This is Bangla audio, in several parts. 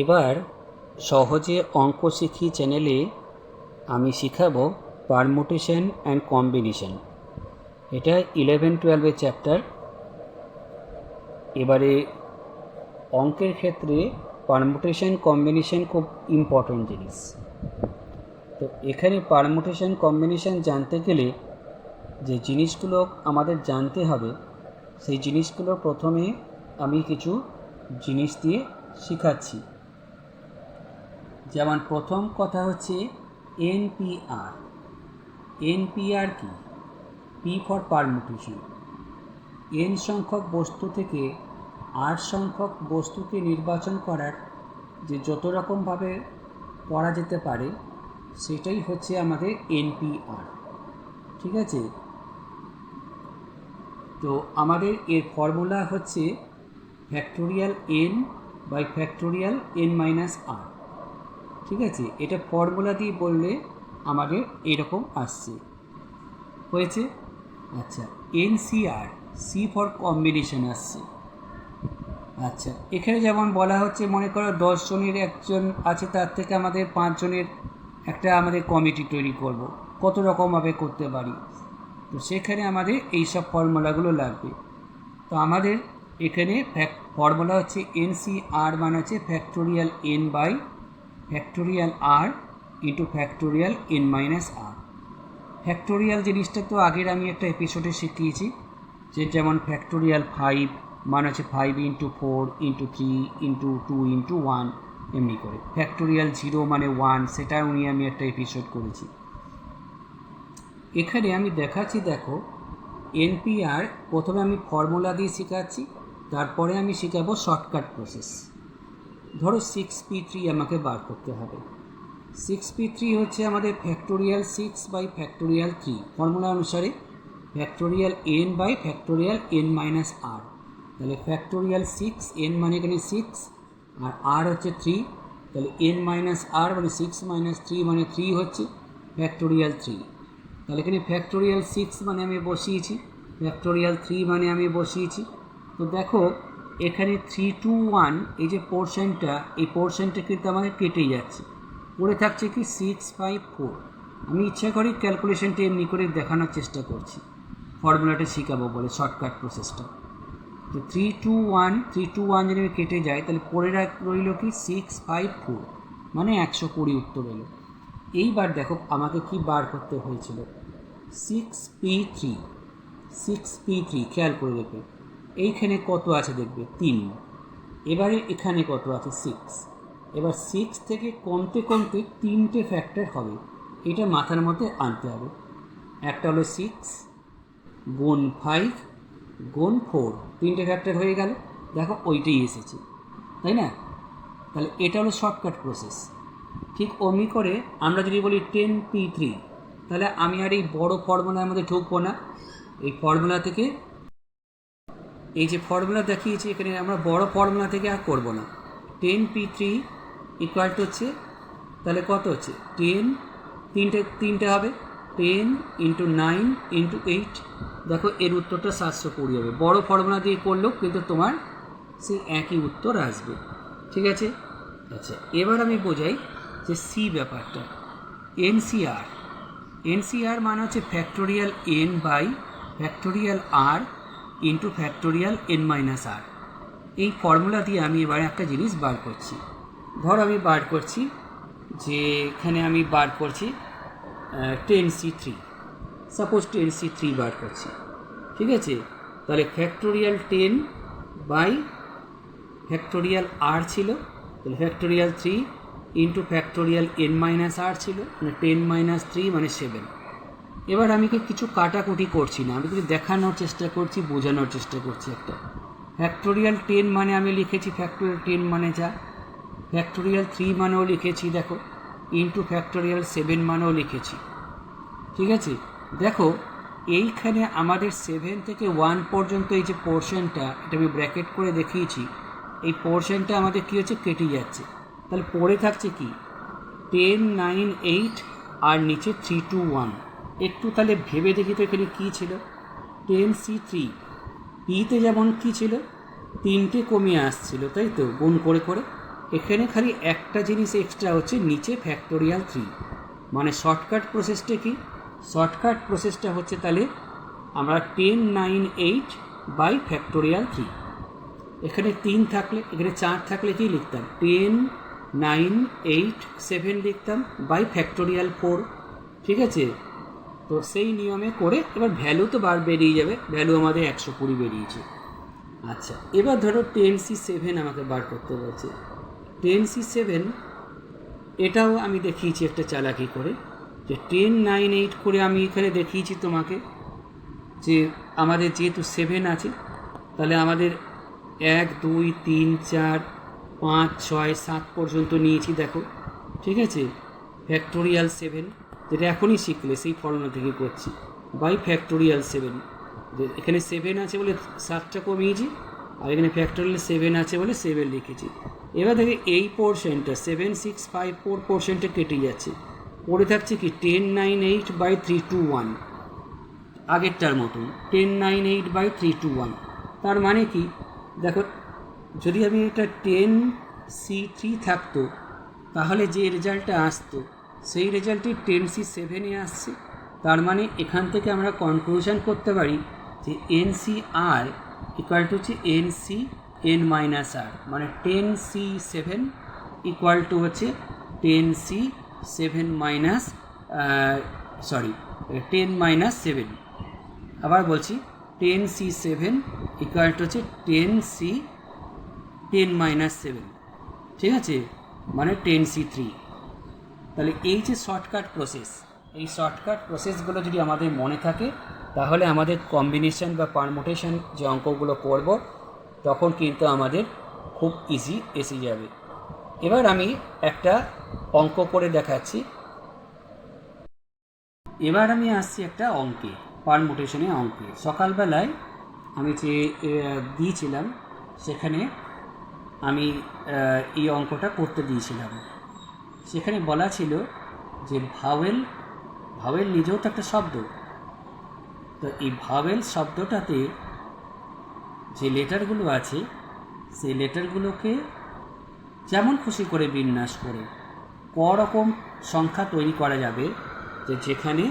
এবার সহজে অঙ্ক শিখি চ্যানেলে আমি শেখাবো পারমুটেশন অ্যান্ড কম্বিনেশন। এটা 11-12 চ্যাপ্টার। এবারে অঙ্কের ক্ষেত্রে পারমুটেশন কম্বিনেশন খুব ইম্পর্ট্যান্ট জিনিস। তো এখানে পারমুটেশন কম্বিনেশন জানতে গেলে যে জিনিসগুলো আমাদের জানতে হবে, সেই জিনিসগুলো প্রথমে আমি কিছু জিনিস দিয়ে শেখাচ্ছি। যেমন প্রথম কথা হচ্ছে এনপিআর। এনপিআর কি? P for permutation. এন সংখ্যক বস্তু থেকে আর সংখ্যক বস্তুকে নির্বাচন করার যে যত রকমভাবে পড়া যেতে পারে সেটাই হচ্ছে আমাদের এনপিআর। ঠিক আছে? তো আমাদের এর ফর্মুলা হচ্ছে factorial N by factorial N minus R. ঠিক আছে? এটা ফর্মুলা দিয়ে বললে আমাদের এরকম আসছে। হয়েছে? আচ্ছা, এনসিআর, সি ফর কম্বিনেশন আসছে। আচ্ছা, এখানে যেমন বলা হচ্ছে, মনে করো 10 জনের একজন আছে, তার থেকে আমাদের 5 জনের একটা আমাদের কমিটি তৈরি করব, কত রকমভাবে করতে পারি। তো সেখানে আমাদের এই সব ফর্মুলাগুলো লাগবে। তো আমাদের এখানে ফর্মুলা হচ্ছে এনসিআর মানে হচ্ছে factorial N by factorial R into factorial N minus r. Factorial জিনিসটা তো আগের আমি একটা এপিসোডে শিখিয়েছি, যে যেমন ফ্যাক্টোরিয়াল 5 মানে হচ্ছে 5 ইন্টু 4 ইন্টু 3 ইন্টু 2 ইন্টু 1, এমনি করে। ফ্যাক্টোরিয়াল 0 মানে 1, সেটা নিয়ে আমি একটা এপিসোড করেছি। এখানে আমি দেখাচ্ছি, দেখো এনপিআর প্রথমে আমি ফর্মুলা দিয়ে শেখাচ্ছি, তারপরে আমি শেখাবো শর্টকাট প্রসেস। ধরো 6p3 আমাকে বার করতে হবে। 6p3 হচ্ছে আমাদের ফ্যাক্টোরিয়াল 6 বাই ফ্যাক্টোরিয়াল 3 ফর্মুলা অনুসারে factorial N by factorial N minus R. তাহলে ফ্যাক্টোরিয়াল 6, এন মানে এখানে 6 আর আর হচ্ছে 3, তাহলে এন মাইনাস আর মানে 6 মাইনাস 3 মানে 3 হচ্ছে ফ্যাক্টোরিয়াল 3। তাহলে এখানে ফ্যাক্টোরিয়াল 6 মানে আমি বসিয়েছি, ফ্যাক্টোরিয়াল 3 মানে আমি বসিয়েছি। তো দেখো এখানে 3 2 1 এই যে পোর্শনটা, এই পোর্শনটা কিন্তু আমাদের কেটেই যাচ্ছে, পড়ে থাকছে কি 6 5 4। আমি ইচ্ছা করি ক্যালকুলেশনটা এমনি করে দেখানোর চেষ্টা করছি, ফর্মুলাটা শেখাবো বলে, শর্টকাট প্রসেসটা। তো 3 2 1 যদি আমি কেটে যাই, তাহলে পড়ে রইল কি 6 5 4, মানে 120 উত্তর এলো। এইবার দেখো আমাকে কি বার করতে হয়েছিল, 6p3 খেয়াল করে দেখবে এইখানে কত আছে, দেখবে 3। এবারে এখানে কত আছে 6। এবার 6 থেকে কমতে কমতে 3টে ফ্যাক্টর হবে, এটা মাথার মধ্যে আনতে হবে। একটা হলো 6 গুণ 5 গুণ 4, 3টে ফ্যাক্টর হয়ে গেল। দেখো ওইটাই এসেছে, তাই না? তাহলে এটা হলো শর্টকাট প্রসেস। ঠিক অমনি করে আমরা যদি বলি 10p3, তাহলে আমি আর এই বড় ফর্মুলার মধ্যে ঢুকবো না। এই ফর্মুলা থেকে, এই যে ফর্মুলা দেখিয়েছি এখানে, আমরা বড় ফর্মুলা থেকে আর করব না। 10p3 ইকুয়াল টু হচ্ছে, তাহলে কত হচ্ছে 10, তিনটে হবে 10 ইন্টু 9 ইন্টু 8। দেখো এর উত্তরটা 720 হবে। বড় ফর্মুলা দিয়ে করলেও কিন্তু তোমার সেই একই উত্তর আসবে। ঠিক আছে? আচ্ছা, এবার আমি বোঝাই যে সি ব্যাপারটা। এনসিআর মানে হচ্ছে factorial N by factorial R into factorial N minus R. এই ফর্মুলা দিয়ে আমি এবার একটা জিনিস বার করছি। ধর আমি বার করছি যে এখানে আমি বার করছি 10c3, সাপোজ 10c3 বার করছি। ঠিক আছে? তাহলে ফ্যাক্টোরিয়াল 10 বাই ফ্যাক্টোরিয়াল আর ছিল, তাহলে factorial 3 into factorial N minus R ছিল, মানে 10 মাইনাস 3 মানে 7। এবার আমি কিছু কাটাকুটি করছি না, আমি কিছু দেখানোর চেষ্টা করছি, বোঝানোর চেষ্টা করছি। একটা ফ্যাক্টোরিয়াল 10 মানে আমি লিখেছি ফ্যাক্টোরিয়াল 10 মানে যা, ফ্যাক্টোরিয়াল 3 মানেও লিখেছি দেখো, ইন্টু ফ্যাক্টোরিয়াল 7 মানেও লিখেছি। ঠিক আছে? দেখো এইখানে আমাদের 7 থেকে 1 পর্যন্ত এই যে পোর্শনটা, এটা আমি ব্র্যাকেট করে দেখিয়েছি, এই পোর্শনটা আমাদের কী হচ্ছে, কেটে যাচ্ছে। তাহলে পড়ে থাকছে কি 10 9 8 আর নিচে 3 2 1। একটু তাহলে ভেবে দেখি তো এখানে কী ছিল, 10c3 পিতে যেমন কী ছিল, 3টে কমিয়ে আসছিল, তাই তো, গুণ করে করে। এখানে খালি একটা জিনিস এক্সট্রা হচ্ছে, নিচে ফ্যাক্টোরিয়াল 3। মানে শর্টকাট প্রসেসটা কি? শর্টকাট প্রসেসটা হচ্ছে তাহলে আমরা 1098 বাই ফ্যাক্টোরিয়াল 3, এখানে 3 থাকলে, এখানে 4 থাকলে কি লিখতাম? 10987 লিখতাম বাই ফ্যাক্টোরিয়াল 4। ঠিক আছে, তো সেই নিয়মে করে এবার ভ্যালু তো বেরিয়ে যাবে, ভ্যালু আমাদের 120 বেরিয়েছে। আচ্ছা, এবার ধরো 10C7 আমাকে বার করতে বলছে। 10C7 এটাও আমি দেখিয়েছি একটা চালাকি করে, যে 1098 করে আমি এখানে দেখিয়েছি তোমাকে যে আমাদের যেহেতু 7 আছে, তাহলে আমাদের 1 2 3 4 5 6 7 পর্যন্ত নিয়েছি দেখো। ঠিক আছে, ফ্যাক্টোরিয়াল 7 যেটা এখনই শিখলে সেই ফর্মুলা থেকে করছি, বাই ফ্যাক্টোরিয়াল 7। এখানে 7 আছে বলে 7টা কমিয়েছি, আর এখানে ফ্যাক্টোরিয়াল 7 আছে বলে 7 লিখেছি। এবার দেখে এই পোর্শনটা 7654% কেটে যাচ্ছে, পড়ে থাকছে কি 1098 বাই 321, আগেরটার মতন 1098 বাই 321। তার মানে কি দেখো, যদি আমি এটা 10C3 থাকতো তাহলে যে রেজাল্টটা আসতো সেই রেজাল্টটি 10C7 আসছে। তার মানে এখান থেকে আমরা কনক্লুশন করতে পারি যে NCR ইকুয়াল টু হচ্ছে NCn-R, মানে 10C7 ইকুয়াল টু হচ্ছে 10C7 মাইনাস 10-7। আবার বলছি, 10C7 ইকুয়াল টু হচ্ছে 10 - 7, ঠিক আছে, মানে 10C3। তাহলে এই যে শর্টকাট প্রসেস, এই শর্টকাট প্রসেসগুলো যদি আমাদের মনে থাকে তাহলে আমাদের কম্বিনেশন বা পারমুটেশন যে অঙ্কগুলো করব তখন কিন্তু আমাদের খুব ইজি এসে যাবে। এবার আমি একটা অঙ্ক করে দেখাচ্ছি। এবার আমি আসছি একটা অঙ্কে, পারমুটেশনে অঙ্কে। সকালবেলায় আমি যে দিয়েছিলাম সেখানে আমি এই অঙ্কটা করতে দিয়েছিলাম। সেখানে বলা ছিল যে ভাওয়েল নিজেও তো একটা শব্দ, তো এই ভাওয়েল শব্দটাতে যে লেটারগুলো আছে সেই লেটারগুলোকে যেমন খুশি করে বিন্যাস করে ক রকম সংখ্যা তৈরি করা যাবে, যে যেখানে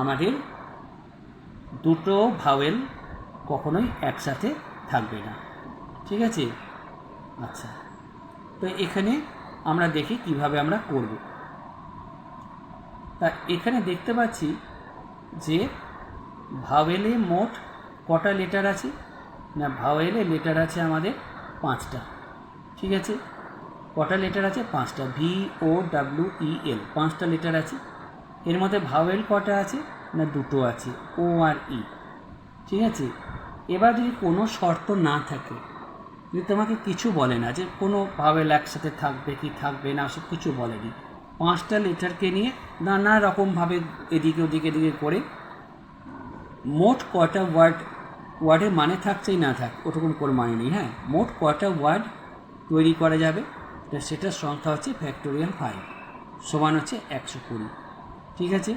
আমাদের দুটো ভাওয়েল কখনোই একসাথে থাকবে না। ঠিক আছে, আচ্ছা, তো এখানে আমরা দেখি কিভাবে আমরা করব। তা এখানে দেখতে পাচ্ছি যে ভাওয়েলে মোট কটা লেটার আছে না, ভাওয়েলে লেটার আছে আমাদের 5টা। ঠিক আছে, কটা লেটার আছে? 5টা, VOWEL, 5টা লেটার আছে। এর মধ্যে ভাওয়েল কটা আছে না, 2টো আছে, O আর E। ঠিক আছে, এবার যদি কোনো শর্ত না থাকে, যদি তোমাকে কিছু বলে না যে কোনো ভাওয়েল একসাথে থাকবে কি থাকবে না, সব কিছু বলেনি, 5টা লেটারকে নিয়ে নানা রকমভাবে এদিকে ওদিকে করে মোট কটা ওয়ার্ডের মানে থাকছেই না থাক ওরকম করে মানে নেই, হ্যাঁ, মোট কটা ওয়ার্ড তৈরি করা যাবে সেটার সংখ্যা হচ্ছে ফ্যাক্টোরিয়াল 5 সমান হচ্ছে 120। ঠিক আছে,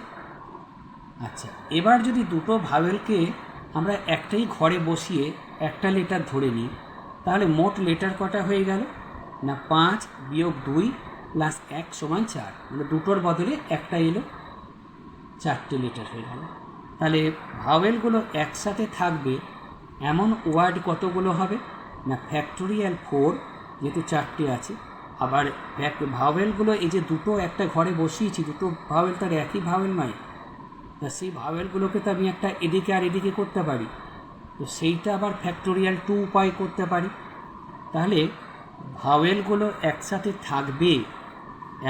আচ্ছা, এবার যদি দুটো ভাওয়েলকে আমরা একটাই ঘরে বসিয়ে একটা লেটার ধরে নিই তাহলে মোট লেটার কটা হয়ে গেল না, 5 - 2 + 1 = 4, মানে দুটোর বদলে একটা এলো, 4টে লেটার হয়ে গেল। তাহলে ভাওয়েলগুলো একসাথে থাকবে এমন ওয়ার্ড কতগুলো হবে না, ফ্যাক্টোরিয়াল 4, যেহেতু 4টে আছে। আবার ভাওয়েলগুলো এই যে দুটো একটা ঘরে বসিয়েছি, দুটো ভাওয়েল তার একই ভাওয়েল নয়, তা সেই ভাওয়েলগুলোকে তো আমি একটা এদিকে আর এদিকে করতে পারি, তো সেইটা আবার ফ্যাক্টোরিয়াল 2 উপায় করতে পারি। তাহলে ভাওয়েলগুলো একসাথে থাকবে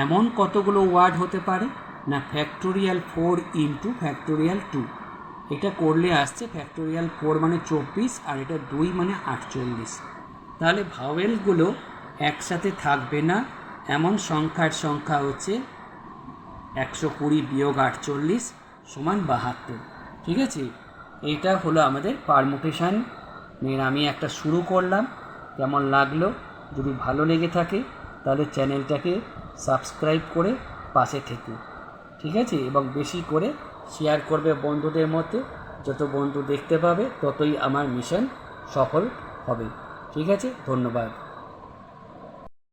এমন কতগুলো ওয়ার্ড হতে পারে না, ফ্যাক্টোরিয়াল 4 × ফ্যাক্টোরিয়াল 2। এটা করলে আসছে ফ্যাক্টোরিয়াল 4 মানে 24, আর এটা 2 মানে 48। তাহলে ভাওয়েলগুলো একসাথে থাকবে না এমন সংখ্যা হচ্ছে 120 - 48 = 72। ঠিক আছে, এইটা হলো আমাদের পারমুটেশন। আমি একটা শুরু করলাম, কেমন লাগলো? যদি ভালো লেগে থাকে তাহলে চ্যানেলটাকে সাবস্ক্রাইব করে পাশে থেকো। ঠিক আছে, এবং বেশি করে শেয়ার করবে বন্ধুদের মধ্যে, যত বন্ধু দেখতে পাবে ততই আমার মিশন সফল হবে। ঠিক আছে, ধন্যবাদ।